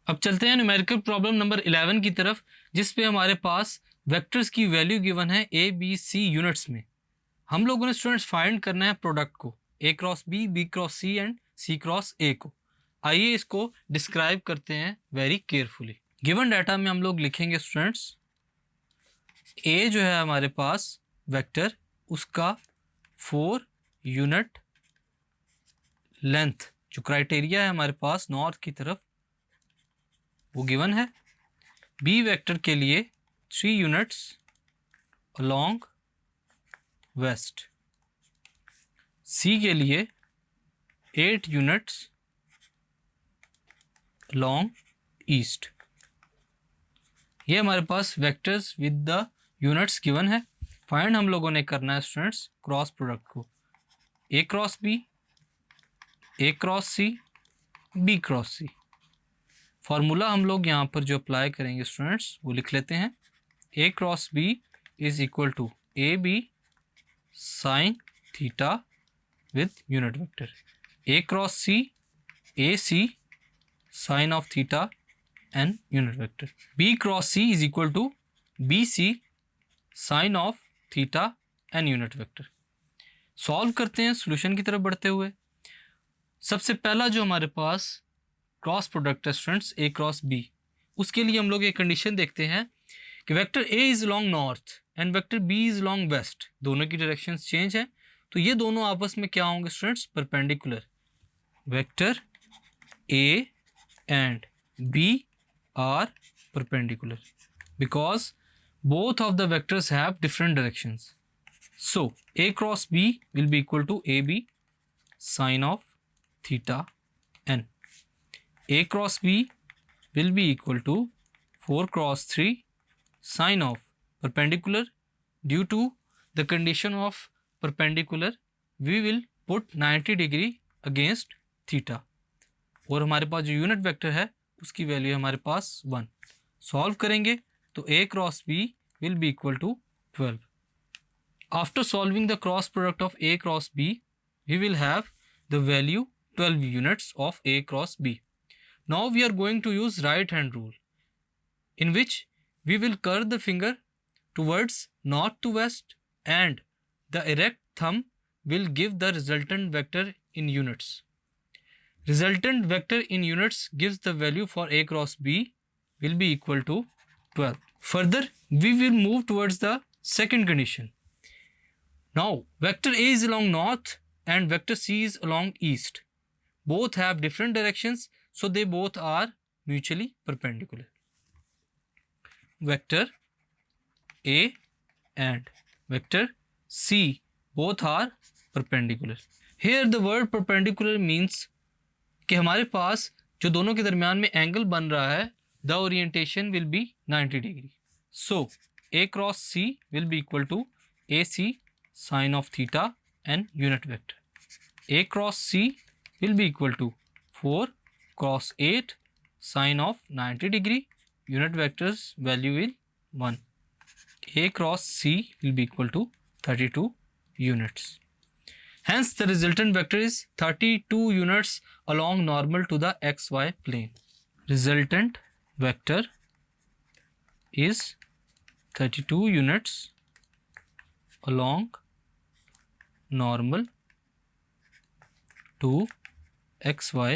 अब चलते हैं न्यूमेरिकल प्रॉब्लम नंबर 11 की तरफ, जिस पे हमारे पास वेक्टर्स की वैल्यू गिवन है ए बी सी यूनिट्स में। हम लोगों ने स्टूडेंट्स फाइंड करना है प्रोडक्ट को, a cross B cross C and c cross a को। आइए इसको डिस्क्राइब करते हैं वेरी केयरफुली। गिवन डाटा में हम लोग लिखेंगे स्टूडेंट्स, ए जो है हमारे पास वेक्टर, उसका 4 यूनिट लेंथ जो क्राइटेरिया है हमारे पास नॉर्थ की तरफ वो गिवन है। बी वेक्टर के लिए 3 यूनिट्स अलोंग वेस्ट, सी के लिए 8 यूनिट्स अलोंग ईस्ट। ये हमारे पास vectors with the units given है। फाइंड हम लोगों ने करना है स्टूडेंट्स क्रॉस प्रोडक्ट को, a cross b, a cross c, b cross c. Formula हम लोग यहाँ पर जो अप्लाई करेंगे स्टूडेंट्स वो लिख लेते हैं। A cross b is equal to a b sine theta with unit vector, a cross c a c sine of theta and unit vector, b cross c is equal to b c sine of theta and unit vector. Solve करते हैं solution की तरफ बढ़ते हुए। सबसे पहला जो हमारे पास क्रॉस प्रोडक्ट है स्टूडेंट्स ए क्रॉस बी, उसके लिए हम लोग एक कंडीशन देखते हैं कि vector A is along north and vector B is along west, दोनों की डायरेक्शंस चेंज है, तो ये दोनों आपस में क्या होंगे students, perpendicular. Vector A and B are perpendicular because both of the vectors have different directions. So a cross b will be equal to ab sine of theta n. A cross b will be equal to 4 cross 3 sine of perpendicular. Due to the condition of perpendicular, we will put 90 degree against theta. और हमारे पास जो unit vector है उसकी value है हमारे पास 1। Solve करेंगे तो a cross b will be equal to 12. After solving the cross product of a cross b, we will have the value 12 units of a cross b. Now we are going to use right hand rule, in which we will curve the finger towards north to west and the erect thumb will give the resultant vector in units. Resultant vector in units gives the value for a cross b will be equal to 12. Further, we will move towards the second condition. Now, vector A is along north and vector C is along east. Both have different directions, so they both are mutually perpendicular. Vector A and vector C both are perpendicular. Here the word perpendicular means कि हमारे पास जो दोनों के दरमियान में angle बन रहा है, the orientation will be 90 degree. So a cross c will be equal to ac sine of theta and unit vector. A cross c will be equal to 4 cross 8 sine of 90 degree. Unit vector's value is 1. A cross c will be equal to 32 units. Hence the resultant vector is 32 units along normal to the xy plane. Resultant vector is 32 units along normal to xy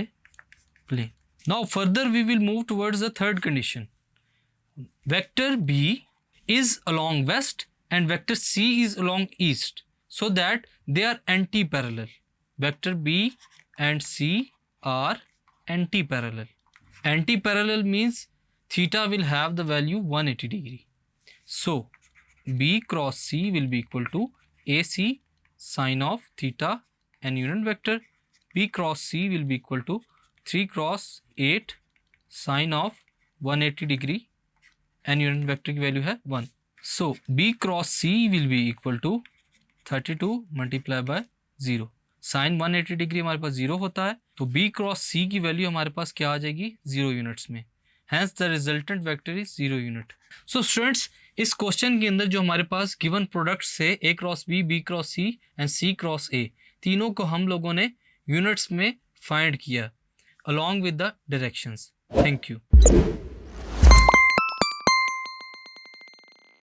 plane. Now further we will move towards the third condition. Vector b is along west and vector c is along east, so that they are anti-parallel. Vector b and c are anti-parallel. Anti-parallel means theta will have the value 180 degree. So b cross c will be equal to ac sine of theta and unit vector. B cross c will be equal to 3 cross 8 sine of 180 degree and unit vector की value है 1. So b cross c will be equal to 32 multiplied by 0. Sine 180 degree हमारे पास 0 होता है, तो b cross c की value हमारे पास क्या आ जाएगी, 0 यूनिट्स में। Hence the resultant vector is 0 unit. So students, इस क्वेश्चन के अंदर जो हमारे पास गिवन प्रोडक्ट्स है a cross B cross C and c cross A, तीनों को हम लोगों ने यूनिट्स में फाइंड किया। along with the directions. Thank you.